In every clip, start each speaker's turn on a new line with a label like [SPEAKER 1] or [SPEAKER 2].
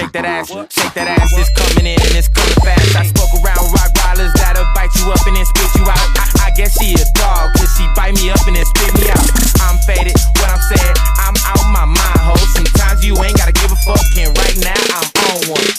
[SPEAKER 1] shake that ass. Shake that ass, it's coming in and it's coming fast. I spoke around rock rollers that'll bite you up and then spit you out. I guess she a dog, cause she bite me up and then spit me out. I'm faded, what I'm saying, I'm out my mind, ho. Sometimes you ain't gotta give a fuck, and right now I'm on one.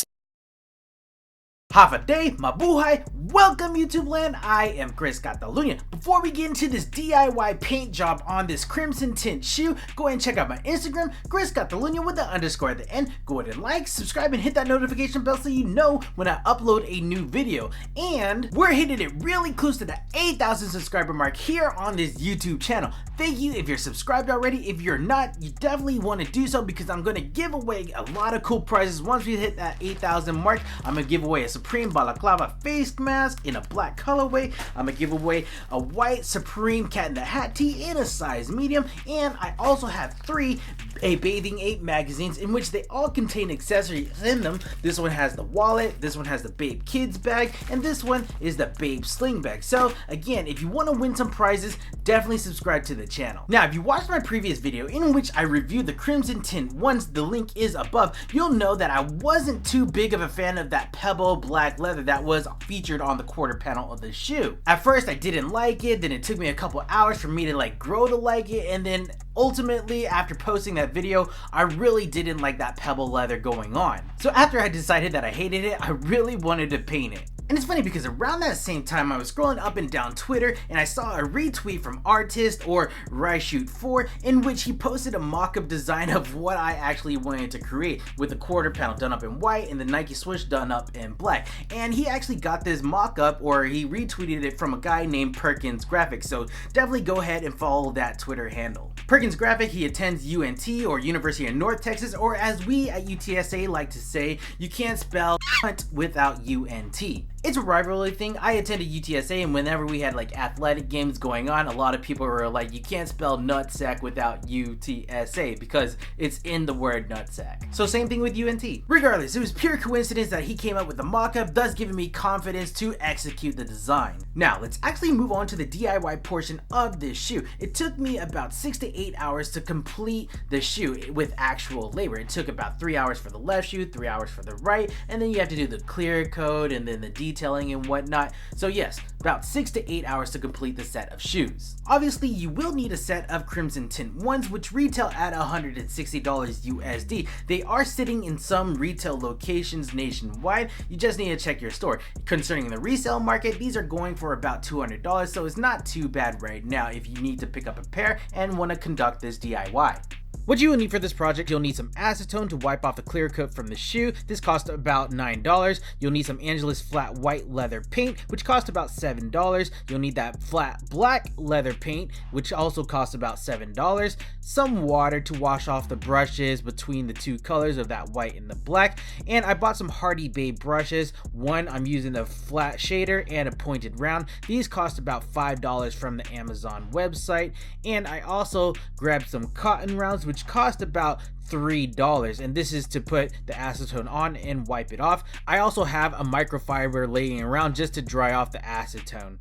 [SPEAKER 2] Half a day, mabuhay, welcome YouTube land, I am Chris Catalunya. Before we get into this DIY paint job on this Crimson Tint shoe, go ahead and check out my Instagram, Chris Catalunya with the underscore at the end. Go ahead and like, subscribe, and hit that notification bell so you know when I upload a new video. And we're hitting it really close to the 8,000 subscriber mark here on this YouTube channel. Thank you if you're subscribed already. If you're not, you definitely want to do so because I'm going to give away a lot of cool prizes. Once we hit that 8,000 mark, I'm going to give away a Supreme Balaclava face mask in a black colorway. I'm gonna give away a white Supreme Cat in the Hat tee in a size medium, and I also have 3 Bathing Ape magazines in which they all contain accessories in them. This one has the wallet, this one has the Babe Kids bag, and this one is the Babe Sling bag. So again, if you want to win some prizes, definitely subscribe to the channel. Now, if you watched my previous video in which I reviewed the Crimson Tint, once the link is above, you'll know that I wasn't too big of a fan of that pebble black leather that was featured on the quarter panel of the shoe. At first I didn't like it, then it took me a couple hours for me to grow to like it, and then ultimately after posting that video I really didn't like that pebble leather going on. So after I decided that I hated it, I really wanted to paint it. And it's funny because around that same time I was scrolling up and down Twitter and I saw a retweet from Artist or Ryshoot4 in which he posted a mock-up design of what I actually wanted to create, with the quarter panel done up in white and the Nike Swoosh done up in black. And he actually got this mock-up, or he retweeted it from a guy named Perkins Graphic, so definitely go ahead and follow that Twitter handle. Perkins Graphic, he attends UNT or University of North Texas, or as we at UTSA like to say, you can't spell cunt without UNT. It's a rivalry thing. I attended UTSA, and whenever we had athletic games going on, a lot of people were like, you can't spell nutsack without UTSA because it's in the word nutsack. So same thing with UNT. Regardless, it was pure coincidence that he came up with the mock-up, thus giving me confidence to execute the design. Now let's actually move on to the DIY portion of this shoe. It took me about 6 to 8 hours to complete the shoe with actual labor. It took about 3 hours for the left shoe, 3 hours for the right, and then you have to do the clear coat and then the detailing and whatnot. So yes, about 6 to 8 hours to complete the set of shoes. Obviously you will need a set of Crimson Tint ones, which retail at $160 USD. They are sitting in some retail locations nationwide. You just need to check your store. Concerning the resale market, these are going for about $200, so it's not too bad right now if you need to pick up a pair and want to conduct this DIY. What you will need for this project, you'll need some acetone to wipe off the clear coat from the shoe. This cost about $9. You'll need some Angelus flat white leather paint, which cost about $7. You'll need that flat black leather paint, which also costs about $7. Some water to wash off the brushes between the two colors of that white and the black. And I bought some Hardy Babe brushes. One, I'm using a flat shader and a pointed round. These cost about $5 from the Amazon website. And I also grabbed some cotton rounds, which cost about $3, and this is to put the acetone on and wipe it off. I also have a microfiber laying around just to dry off the acetone.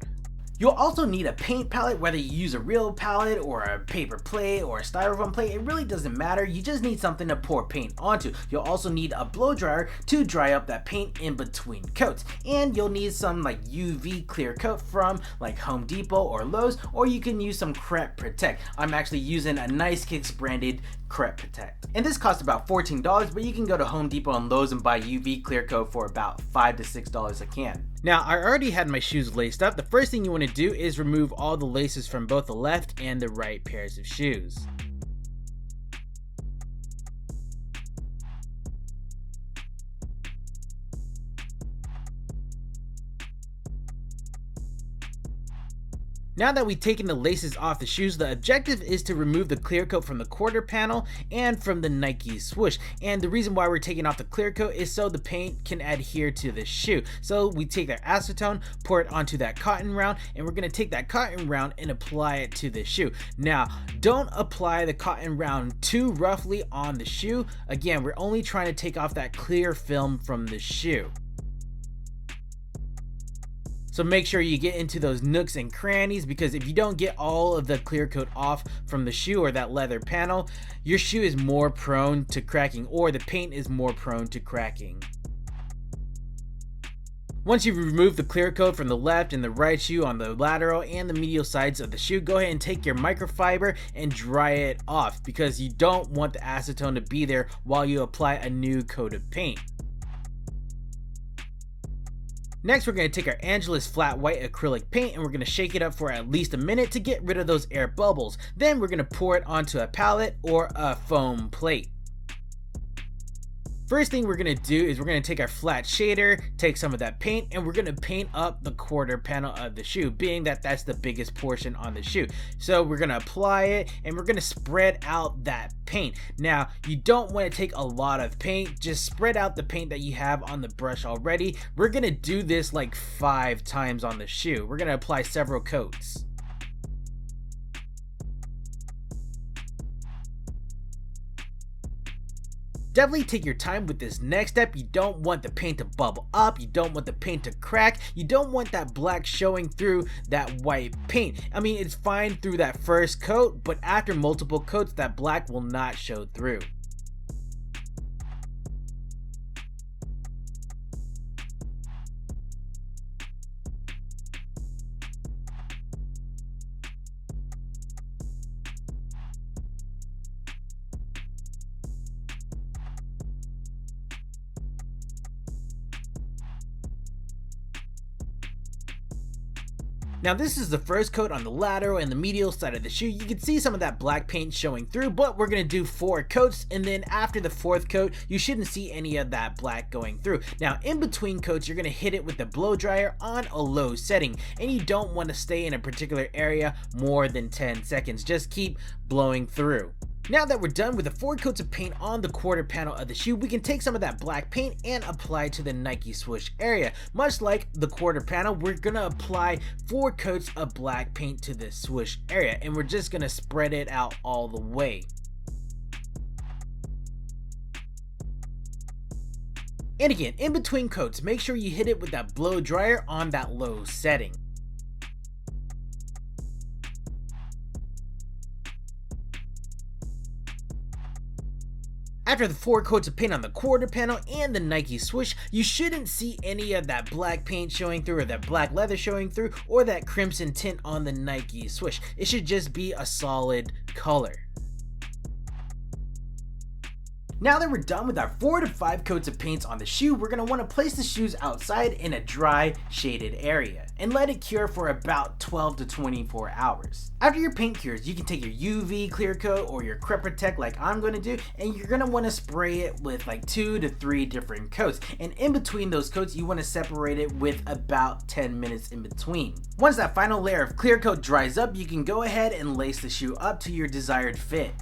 [SPEAKER 2] You'll also need a paint palette, whether you use a real palette or a paper plate or a styrofoam plate, it really doesn't matter. You just need something to pour paint onto. You'll also need a blow dryer to dry up that paint in between coats. And you'll need some UV clear coat from Home Depot or Lowe's, or you can use some Crep Protect. I'm actually using a Nice Kicks branded Crep Protect. And this costs about $14, but you can go to Home Depot and Lowe's and buy UV clear coat for about $5 to $6 a can. Now, I already had my shoes laced up. The first thing you want to do is remove all the laces from both the left and the right pairs of shoes. Now that we've taken the laces off the shoes, the objective is to remove the clear coat from the quarter panel and from the Nike Swoosh. And the reason why we're taking off the clear coat is so the paint can adhere to the shoe. So we take that acetone, pour it onto that cotton round, and we're gonna take that cotton round and apply it to the shoe. Now, don't apply the cotton round too roughly on the shoe. Again, we're only trying to take off that clear film from the shoe. So make sure you get into those nooks and crannies, because if you don't get all of the clear coat off from the shoe or that leather panel, your shoe is more prone to cracking, or the paint is more prone to cracking. Once you've removed the clear coat from the left and the right shoe on the lateral and the medial sides of the shoe, go ahead and take your microfiber and dry it off, because you don't want the acetone to be there while you apply a new coat of paint. Next, we're going to take our Angelus flat white acrylic paint and we're going to shake it up for at least a minute to get rid of those air bubbles. Then we're going to pour it onto a palette or a foam plate. First thing we're going to do is we're going to take our flat shader, take some of that paint, and we're going to paint up the quarter panel of the shoe, being that that's the biggest portion on the shoe. So we're going to apply it and we're going to spread out that paint. Now, you don't want to take a lot of paint, just spread out the paint that you have on the brush already. We're going to do this like 5 times on the shoe. We're going to apply several coats. Definitely take your time with this next step. You don't want the paint to bubble up, you don't want the paint to crack, you don't want that black showing through that white paint. I mean, it's fine through that first coat, but after multiple coats, that black will not show through. Now this is the first coat on the lateral and the medial side of the shoe. You can see some of that black paint showing through, but we're going to do 4 coats, and then after the 4th coat, you shouldn't see any of that black going through. Now in between coats, you're going to hit it with the blow dryer on a low setting, and you don't want to stay in a particular area more than 10 seconds. Just keep blowing through. Now that we're done with the 4 coats of paint on the quarter panel of the shoe, we can take some of that black paint and apply it to the Nike swoosh area. Much like the quarter panel, we're gonna apply 4 coats of black paint to the swoosh area, and we're just gonna spread it out all the way. And again, in between coats, make sure you hit it with that blow dryer on that low setting. After the 4 coats of paint on the quarter panel and the Nike swoosh, you shouldn't see any of that black paint showing through, or that black leather showing through, or that crimson tint on the Nike swoosh. It should just be a solid color. Now that we're done with our 4 to 5 coats of paints on the shoe, we're going to want to place the shoes outside in a dry, shaded area and let it cure for about 12 to 24 hours. After your paint cures, you can take your UV clear coat or your Crep Protect like I'm going to do, and you're going to want to spray it with like 2 to 3 different coats. And in between those coats, you want to separate it with about 10 minutes in between. Once that final layer of clear coat dries up, you can go ahead and lace the shoe up to your desired fit.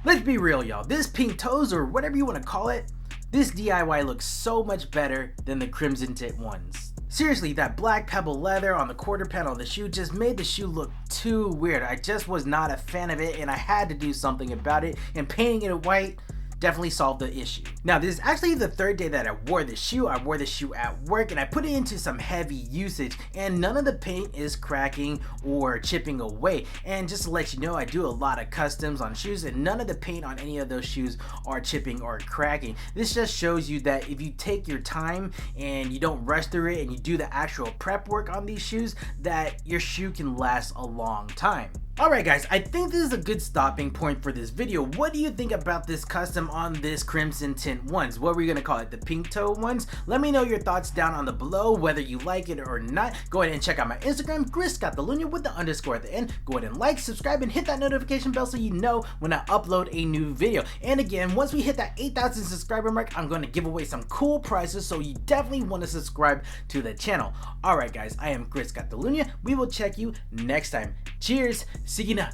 [SPEAKER 2] Let's be real, y'all. This pink toes, or whatever you want to call it, this DIY looks so much better than the Crimson Tint ones. Seriously, that black pebble leather on the quarter panel of the shoe just made the shoe look too weird. I just was not a fan of it, and I had to do something about it, and painting it white definitely solved the issue. Now, this is actually the 3rd day that I wore this shoe. I wore the shoe at work and I put it into some heavy usage, and none of the paint is cracking or chipping away. And just to let you know, I do a lot of customs on shoes, and none of the paint on any of those shoes are chipping or cracking. This just shows you that if you take your time and you don't rush through it and you do the actual prep work on these shoes, that your shoe can last a long time. Alright guys, I think this is a good stopping point for this video. What do you think about this custom on this Crimson Tint ones? What were you going to call it? The pink toe ones? Let me know your thoughts down on the below, whether you like it or not. Go ahead and check out my Instagram, Chris.Lunya with the _ at the end. Go ahead and like, subscribe, and hit that notification bell so you know when I upload a new video. And again, once we hit that 8,000 subscriber mark, I'm going to give away some cool prizes, so you definitely want to subscribe to the channel. Alright guys, I am Chris.Lunya. We will check you next time. Cheers! See you now.